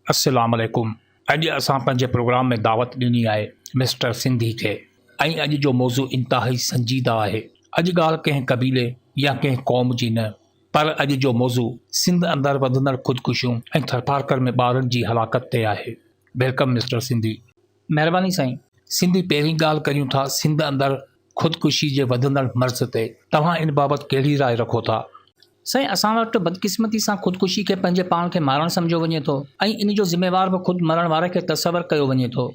अस्सलाम वालेकुम। अॼु असां पंहिंजे प्रोग्राम में दावत ॾिनी आहे मिस्टर सिंधी खे ऐं अॼु जो मौज़ू इंतहाई संजीदा आहे। अॼु ॻाल्हि कंहिं कबीले या कंहिं क़ौम जी न, पर अॼु जो मौज़ू सिंध अंदरि वधंदड़ ख़ुदकुशियूं ऐं थरपारकर में ॿारनि जी हलाकत ते आहे। Welcome mister Sindhi. महिरबानी साईं। सिंधी, पहिरीं ॻाल्हि करियूं था सिंध अंदरि ख़ुदकुशी जे वधंदड़ मर्ज़ ते। तव्हां इन बाबति कहिड़ी राय रखो था? साईं, असां वटि बदकिस्मती सां ख़ुदकुशी खे पंहिंजे पाण खे मारणु सम्झो वञे थो ऐं इन जो ज़िम्मेवार बि ख़ुदि मरण वारे खे तसवर कयो वञे थो।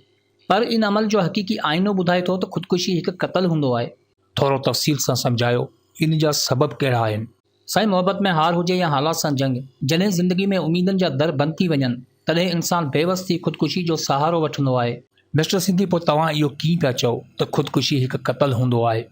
पर इन अमल जो हक़ीक़ी आईनो ॿुधाए थो त ख़ुदकुशी हिकु क़तल हूंदो आहे। थोरो तफ़सील सां सम्झायो, इन जा सबब कहिड़ा आहिनि? साईं, मोहबत में हार हुजे या हालात सां जंग, जॾहिं ज़िंदगी में उमीदनि जा दर बंदि थी वञनि तॾहिं इंसानु बेवस थी ख़ुदकुशी जो सहारो वठंदो आहे। मिस्टर सिंधी, पोइ तव्हां इहो कीअं पिया चओ त ख़ुदकुशी हिकु क़तल हूंदो आहे?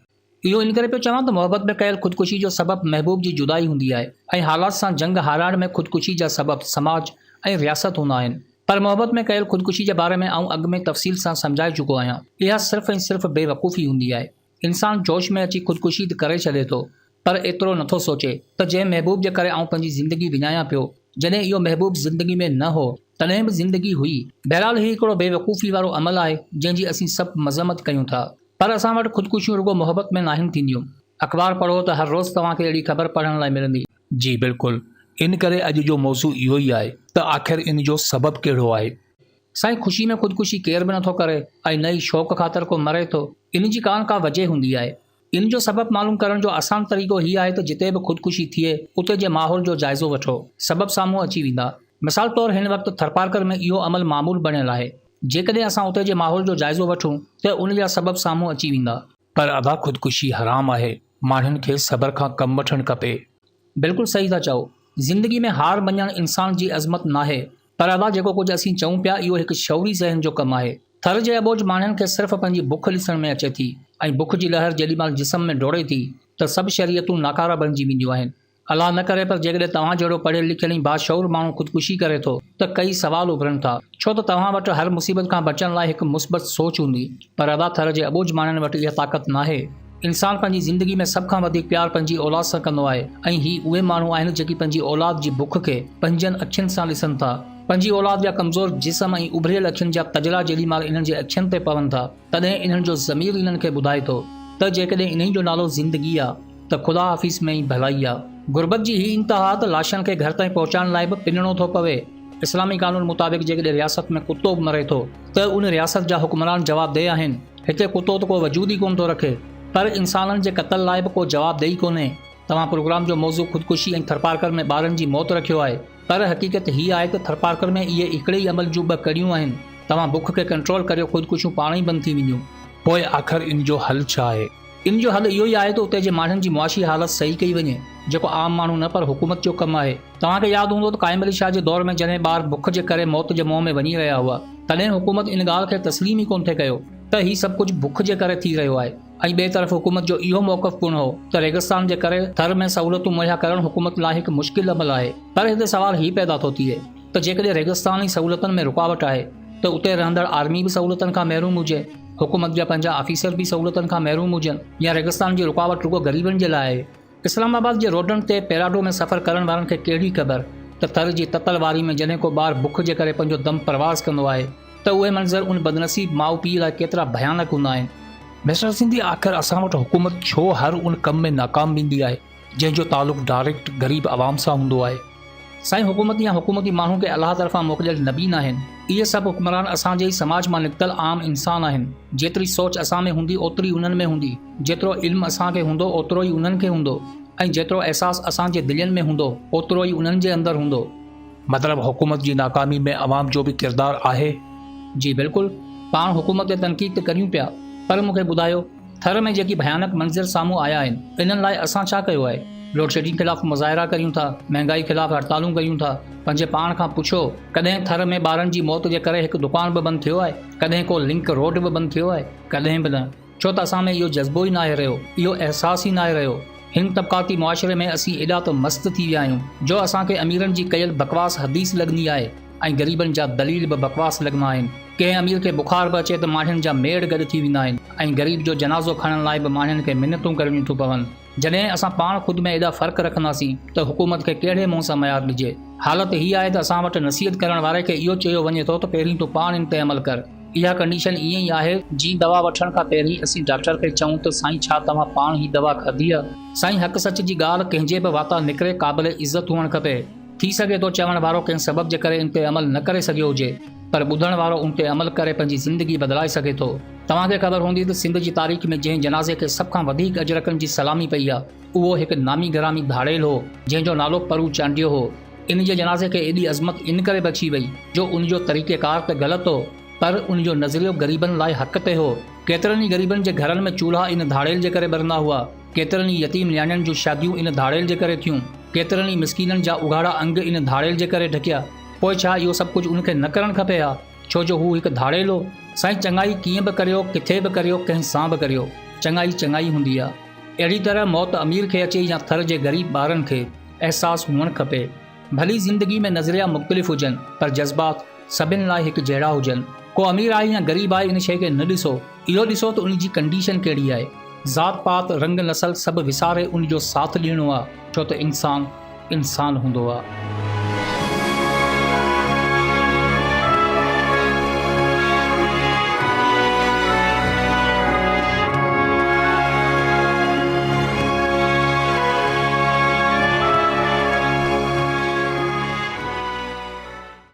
इहो इन करे पियो चवां त मोहबत में कयल ख़ुदकुशी जो सबबु महबूब जी जुदाई हूंदी आहे ऐं हालात सां जंग हाराइण में ख़ुदकुशी जा सबबु समाज ऐं रियासत हूंदा आहिनि। पर मोहबत में कयल ख़ुदकुशी जे बारे में आउं अॻु में तफ़सील सां सम्झाए चुको आहियां। इहा सिर्फ़ु ऐं सिर्फ़ु बेवकूफ़ी हूंदी आहे। इंसानु जोश में अची ख़ुदकुशी त करे छॾे थो, पर एतिरो नथो सोचे त जंहिं महबूब जे करे आउं पंहिंजी ज़िंदगी विञायां पियो, जॾहिं इहो महबूब ज़िंदगी में न हो तॾहिं बि ज़िंदगी हुई। बहरहाल हीउ हिकिड़ो बेवकूफ़ी वारो अमल आहे जंहिंजी असीं सभु मज़म्मत कयूं था। पर असां वटि ख़ुदकुशियूं रुगो मोहबत में नाहिनि थींदियूं। अख़बार पढ़ो त हर रोज़ु तव्हांखे अहिड़ी ख़बर पढ़ण लाइ मिलंदी। जी बिल्कुलु। इन करे अॼु जो मौज़ू इहो ई आहे त आख़िर इन जो सबबु कहिड़ो आहे। साईं, ख़ुशी में ख़ुदकुशी केर बि नथो करे ऐं न ई शौक़ ख़ातिर को मरे थो। इन जी का वजह हूंदी आहे। इन जो सबबु मालूम करण जो आसान तरीक़ो हीअ आहे त जिते बि ख़ुदकुशी थिए उते जे माहौल जो जाइज़ो वठो। सबबु साम्हूं अची वेंदा। मिसाल तौरु हिन वक़्तु थरपारकर में इहो अमल मामूल बणियलु आहे। जेकॾहिं असां उते जे माहौल जो जाइज़ो वठूं त उन जा सबबु साम्हूं अची वेंदा। पर अदा ख़ुदकुशी हराम आहे, माण्हुनि खे सब्र खां कमु वठणु खपे। बिल्कुलु सही था चओ। ज़िंदगी में हार मञणु इंसान जी अज़मत नाहे, पर अदा जेको कुझु असीं चऊं पिया इहो हिकु शौरी ज़हन जो कमु आहे। थर जे अबोज माण्हुनि खे सिर्फ़ु पंहिंजी बुख ॾिसण में अचे थी ऐं बुख जी लहर जेॾीमहिल जिस्म में डोड़े थी त सभु शरीयतूं नाकारा बणिजी वेंदियूं आहिनि। अलाह न करे, पर जेकॾहिं तव्हां जहिड़ो पढ़ियल लिखियल ऐं बाशऊर माण्हू ख़ुदकुशी करे थो त कई सवाल उभरनि था। छो त तव्हां वटि हर मुसीबत खां बचण लाइ हिकु मुस्बत सोच हूंदी, पर अदा थर जे अबोज माण्हुनि वटि इहा ताक़त नाहे। इंसान पंहिंजी ज़िंदगी में सभ खां वधीक प्यार पंहिंजी औलाद सां कंदो आहे ऐं ही उहे माण्हू आहिनि जेकी पंहिंजी औलाद जी बुख खे पंहिंजनि अखियुनि सां ॾिसनि था। पंहिंजी औलाद जा कमज़ोर जिस्म ऐं उभरियल अखियुनि जा तजला जेॾीमहिल इन्हनि जे अखियुनि ते पवनि था तॾहिं इन्हनि जो ज़मीर इन्हनि खे ॿुधाए थो त जेकॾहिं इन्हनि जो नालो ज़िंदगी आहे त ख़ुदा हाफ़िज़ में ई भलाई आहे। गुरबत जी ही इंतहा त लाशनि खे घर ताईं पहुचाइण लाइ बि पिनणो थो पवे। इस्लामी कानून मुताबिक़ जेकॾहिं रियासत में कुतो बि मरे थो त उन रियासत जा हुक्मरान जवाबदेह आहिनि। हिते कुतो त को वजूद ई कोन थो रखे, पर इंसाननि जे क़तल लाइ बि को जवाबदेही कोन्हे। तव्हां प्रोग्राम जो मौज़ू ख़ुदकुशी ऐं थरपारकर में ॿारनि जी मौत रखियो आहे, पर हक़ीक़त हीअ आहे त थरपारकर में इहे हिकिड़े ई अमल जूं ॿ कड़ियूं आहिनि। तव्हां बुख खे कंट्रोल करियो, ख़ुदकुशियूं पाण ई बंदि थी वेंदियूं। पोइ आख़िर इन जो हल छा आहे? इन जो हल इहो ई आहे त उते जे माण्हुनि जी मुआशी हालत सही कई वञे, जेको आम माण्हू न पर हुकूमत जो कमु आहे। तव्हांखे यादि हूंदो त क़ाइम अली शाह जे दौर में जॾहिं ॿार बुख जे करे मौत जे मुंहं में वञी रहिया हुआ तॾहिं हुकूमत इन ॻाल्हि खे तस्लीम ई कोन थे कयो त हीउ सभु कुझु बुख जे करे थी रहियो आहे। ऐं ॿिए तरफ़ हुकूमत जो इहो मौक़िफ़ कोन हो त रेगिस्तान जे करे थर में सहूलियतूं मुहैया करणु हुकूमत लाइ हिकु मुश्किल अमल आहे। पर हिते सवाल हीउ पैदा थो थिए त जेकॾहिं रेगिस्तानी सहूलियतुनि में रुकावट आहे त उते रहंदड़ आर्मी बि सहूलियतुनि खां महरूम हुजे, हुकूमत जा पंहिंजा ऑफिसर बि सहूलियतुनि खां महरूम हुजनि, या रेगिस्तान जी रुकावट रुगो ग़रीबनि जे लाइ आहे। इस्लामाबाद जे रोडनि ते पेराडो में सफ़र करण वारनि खे कहिड़ी ख़बर त थर जी ततल वारी में जॾहिं को ॿार बुख जे करे पंहिंजो दम परवाज़ कंदो आहे त उहे मंज़र उन बदनसीब माउ पीउ लाइ केतिरा भयानक हूंदा आहिनि। मिस्टर सिंधी, आख़िर असां वटि हुकूमत छो हर उन कम में नाकाम वेंदी आहे जंहिंजो तालुक़ु डायरेक्ट ग़रीब आवाम सां हूंदो आहे? साईं, हुकूमत या हुकूमती माण्हू खे अलाह तरफ़ां मोकिलियल नबी न आहिनि। इहे सभु हुक्मरान असांजे ई समाज मां निकितल आम इंसान आहिनि। जेतिरी सोच असां में हूंदी ओतिरी उन्हनि में हूंदी, जेतिरो इल्मु असांखे हूंदो ओतिरो ई उन्हनि खे हूंदो, ऐं जेतिरो अहसासु असांजे दिलनि में हूंदो ओतिरो ई उन्हनि जे अंदरि हूंदो। मतिलबु हुकूमत जी नाकामी में अवाम जो बि किरदारु आहे? जी बिल्कुलु। पाण हुकूमत ते तनक़ीद त करियूं पिया, पर मूंखे ॿुधायो थर में जेकी भयानक मंज़र साम्हूं आया आहिनि इन्हनि लाइ असां छा कयो आहे? लोड शेडिंग ख़िलाफ़ मुज़ाहिरा करियूं था, महांगाई ख़िलाफ़ हड़तालूं कयूं था। पंहिंजे पाण खां पुछो, कॾहिं थर में ॿारनि जी मौत जे करे हिकु दुकान बि बंदि थियो आहे? कॾहिं को लिंक रोड बि बंदि थियो आहे? कॾहिं बि न। छो त असां में इहो जज़्बो ई नाहे रहियो, इहो अहसास ई नाहे रहियो। हिन तबक़ाती मुआशिरे में असीं एॾा त मस्त थी विया आहियूं जो असांखे अमीरनि जी कयल बकवास हदीस लॻंदी आहे ऐं ग़रीबनि जा दलील बि बकवास लॻंदा आहिनि। कंहिं अमीर खे बुखार बि अचे त माण्हुनि जा मेड़ गॾु थी वेंदा आहिनि ऐं ग़रीब जो जनाज़ो खणण लाइ बि माण्हुनि खे मिनतूं करणियूं थियूं पवनि। जॾहिं असां पाण ख़ुदि में एॾा फ़र्क़ु रखंदासीं त हुकूमत खे कहिड़े मुंहं सां मयार ॾिजे। हालत हीअ आहे त असां वटि नसीहत करण वारे खे इहो चयो वञे थो त पहिरीं तूं पाण इन ते अमल कर। इहा कंडीशन ईअं ई आहे जीअं दवा वठण खां पहिरीं असीं डॉक्टर खे चऊं त साईं छा तव्हां पाण ही दवा खाधी आहे। साईं हक़ सच जी ॻाल्हि कंहिंजे बि वाता निकिरे क़ाबिल इज़त हुअणु खपे। थी सघे थो चवण वारो कंहिं सबब जे करे इन ते अमल न करे सघियो हुजे, पर ॿुधण वारो उन ते अमल करे पंहिंजी ज़िंदगी बदिलाए सघे थो। तव्हांखे ख़बर हूंदी त सिंध जी तारीख़ में जंहिं जनाज़े खे सभ खां वधीक अजरकनि जी सलामी पई आहे, उहो हिकु नामी गिरामी धाड़ेल हो जंहिंजो नालो परू चांडियो हो। इन जे जनाज़े खे एॾी अज़मत इन करे बची वई जो उनजो तरीक़ेकार त ग़लति हो, पर उनजो नज़रियो ग़रीबनि लाइ हक़ ते हो। केतिरनि ई ग़रीबनि जे घरनि में चूल्हा इन धाड़ेल जे करे ॿरंदा हुआ, केतिरनि ई यतीम न्याणियुनि जूं शादियूं इन धाड़ेल जे करे थियूं, केतिरनि ई मिसकीननि जा उघाड़ा अंग इन धाड़ेल जे करे ढकिया। पोइ छा इहो सभु कुझु उनखे न करणु खपे हा, छो जो हू हिकु धाड़ेल हो। साईं चङाई कीअं बि करियो, किथे बि करियो, कंहिं सां बि करियो, चङाई चङाई हूंदी आहे। अहिड़ी तरह मौत अमीर खे अचे या थर जे ग़रीब ॿारनि खे अहसासु हुअणु खपे। भली ज़िंदगी में नज़रिया मुख़्तलिफ़ हुजनि, पर जज़्बात सभिनि लाइ हिकु जहिड़ा हुजनि। को अमीर आहे या ग़रीब आहे इन शइ खे न ॾिसो, इहो ॾिसो त उन जी कंडीशन कहिड़ी आहे। ज़ात पात रंग नसल सभु विसारे उन जो साथ ॾियणो आहे, छो त इंसान इंसान हूंदो आहे।